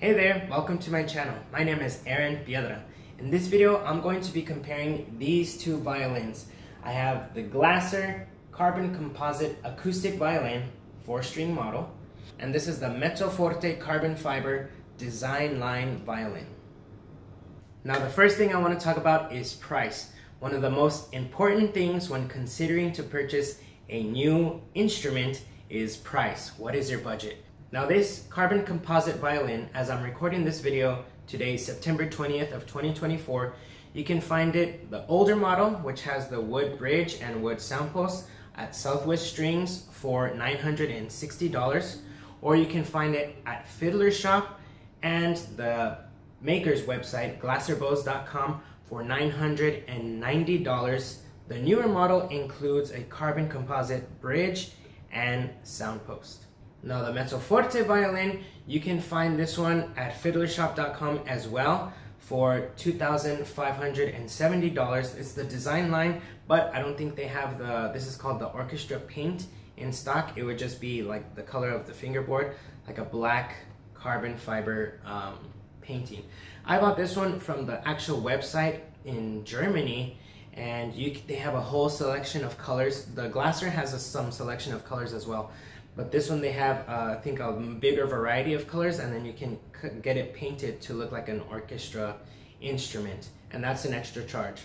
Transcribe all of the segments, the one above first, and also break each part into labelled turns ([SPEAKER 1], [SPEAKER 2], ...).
[SPEAKER 1] Hey there, welcome to my channel. My name is Aaron Piedra. In this video, I'm going to be comparing these two violins. I have the Glasser Carbon Composite Acoustic Violin 4-string model, and this is the Mezzo-Forte Carbon Fiber Design Line Violin. Now the first thing I want to talk about is price. One of the most important things when considering to purchase a new instrument is price. What is your budget? Now this carbon composite violin, as I'm recording this video today, September 20th of 2024, you can find it, the older model, which has the wood bridge and wood sound post, at Southwest Strings for $960, or you can find it at Fiddler Shop and the maker's website, glasserbows.com, for $990. The newer model includes a carbon composite bridge and sound post. Now the Mezzo-Forte violin, you can find this one at fiddlershop.com as well for $2,570. It's the design line, but I don't think they have this is called the orchestra paint in stock. It would just be like the color of the fingerboard, like a black carbon fiber painting. I bought this one from the actual website in Germany, and they have a whole selection of colors. The Glasser has some selection of colors as well. But this one they have, I think, a bigger variety of colors, and then you can get it painted to look like an orchestra instrument, and that's an extra charge.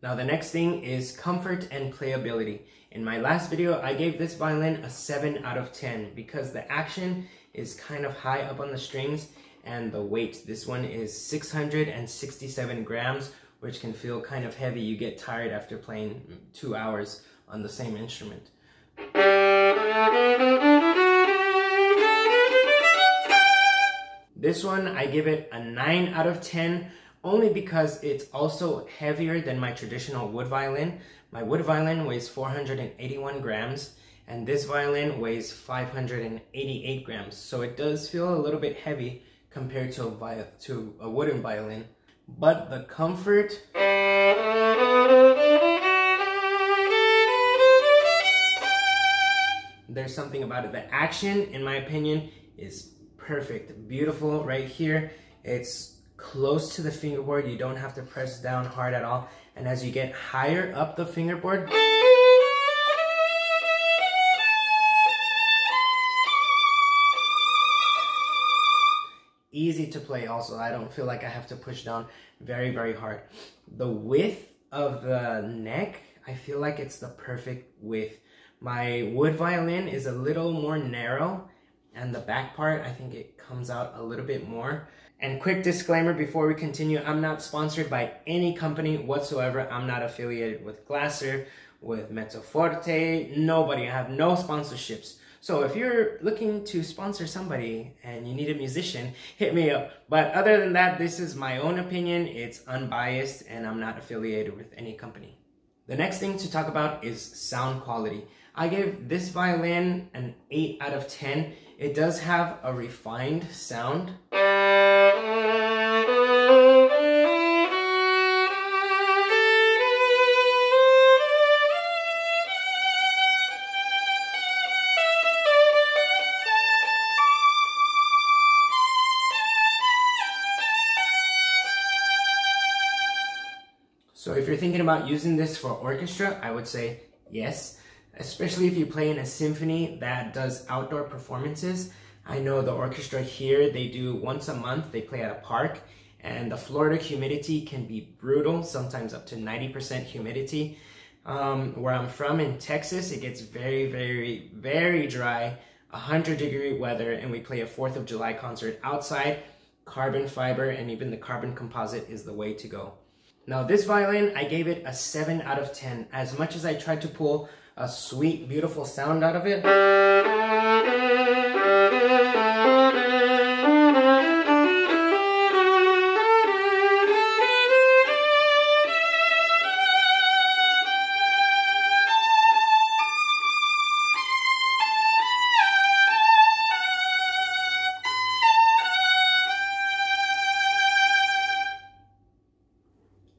[SPEAKER 1] Now the next thing is comfort and playability. In my last video, I gave this violin a 7 out of 10 because the action is kind of high up on the strings, and the weight. This one is 667 grams, which can feel kind of heavy. You get tired after playing 2 hours on the same instrument. This one, I give it a 9 out of 10, only because it's also heavier than my traditional wood violin. My wood violin weighs 481 grams, and this violin weighs 588 grams. So it does feel a little bit heavy compared to a wooden violin. But the comfort, there's something about it. The action, in my opinion, is perfect. Beautiful right here. It's close to the fingerboard. You don't have to press down hard at all. And as you get higher up the fingerboard, easy to play also. I don't feel like I have to push down very, very hard. The width of the neck, I feel like it's the perfect width. My wood violin is a little more narrow, and the back part, I think it comes out a little bit more. And quick disclaimer before we continue, I'm not sponsored by any company whatsoever. I'm not affiliated with Glasser, with Mezzo-Forte, nobody. I have no sponsorships. So if you're looking to sponsor somebody and you need a musician, hit me up. But other than that, this is my own opinion. It's unbiased, and I'm not affiliated with any company. The next thing to talk about is sound quality. I gave this violin an 8 out of 10. It does have a refined sound. So if you're thinking about using this for orchestra, I would say yes. Especially if you play in a symphony that does outdoor performances. I know the orchestra here, they do once a month, they play at a park, and the Florida humidity can be brutal, sometimes up to 90% humidity. Where I'm from in Texas, it gets very, very, very dry, 100-degree weather, and we play a 4th of July concert outside. Carbon fiber and even the carbon composite is the way to go. Now this violin, I gave it a 7 out of 10. As much as I tried to pull a sweet, beautiful sound out of it,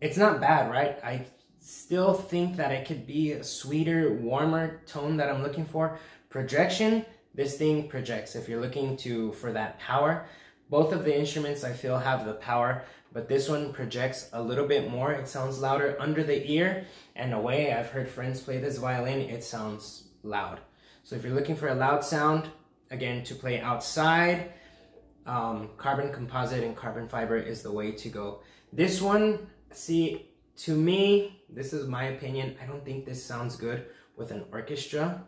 [SPEAKER 1] it's not bad, right? I still think that it could be a sweeter, warmer tone that I'm looking for. Projection, this thing projects if you're looking for that power, Both of the instruments I feel have the power, but this one projects a little bit more. It sounds louder under the ear, and the way I've heard friends play this violin, it sounds loud. So if you're looking for a loud sound, again, to play outside, carbon composite and carbon fiber is the way to go. This one, see, to me, this is my opinion, I don't think this sounds good with an orchestra.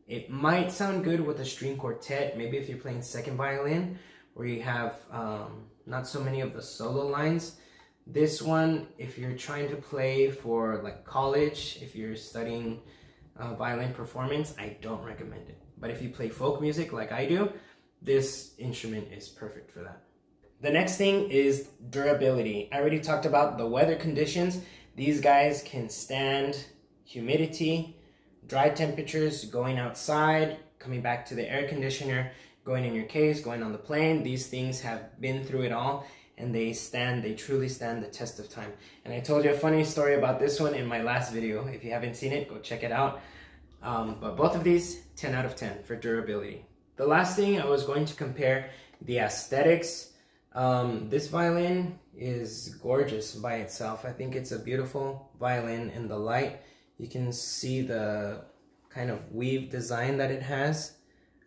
[SPEAKER 1] It might sound good with a string quartet, maybe if you're playing second violin, where you have not so many of the solo lines. This one, if you're trying to play for like college, if you're studying violin performance, I don't recommend it. But if you play folk music like I do, this instrument is perfect for that. The next thing is durability. I already talked about the weather conditions. These guys can stand humidity, dry temperatures, going outside, coming back to the air conditioner, going in your case, going on the plane. These things have been through it all, and they truly stand the test of time. And I told you a funny story about this one in my last video. If you haven't seen it, go check it out. But both of these, 10 out of 10 for durability. The last thing I was going to compare the aesthetics. This violin is gorgeous by itself. I think it's a beautiful violin in the light. You can see the kind of weave design that it has.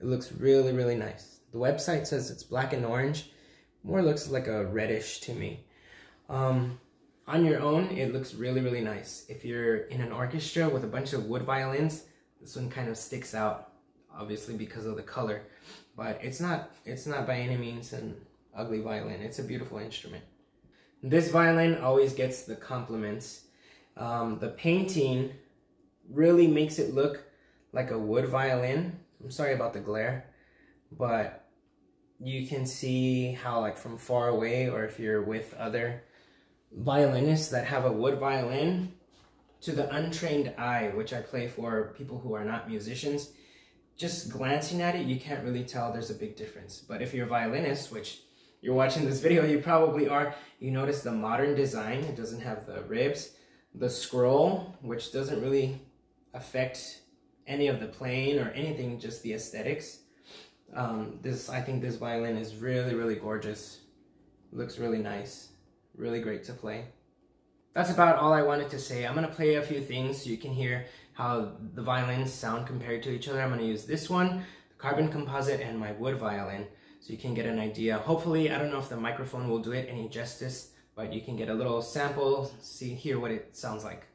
[SPEAKER 1] It looks really, really nice. The website says it's black and orange. More looks like a reddish to me. On your own, it looks really, really nice. If you're in an orchestra with a bunch of wood violins, this one kind of sticks out, obviously because of the color. But it's not by any means an ugly violin. It's a beautiful instrument. This violin always gets the compliments. The painting really makes it look like a wood violin. I'm sorry about the glare, but you can see how, like, from far away, or if you're with other violinists that have a wood violin, to the untrained eye, which I play for people who are not musicians, just glancing at it, you can't really tell there's a big difference. But if you're a violinist, which you're watching this video, you probably are, you notice the modern design. It doesn't have the ribs, the scroll, which doesn't really affect any of the playing or anything, just the aesthetics. I think this violin is really, really gorgeous. Looks really nice, really great to play. That's about all I wanted to say. I'm gonna play a few things so you can hear how the violins sound compared to each other. I'm gonna use this one, the carbon composite, and my wood violin, so you can get an idea. Hopefully, I don't know if the microphone will do it any justice, but you can get a little sample, hear what it sounds like.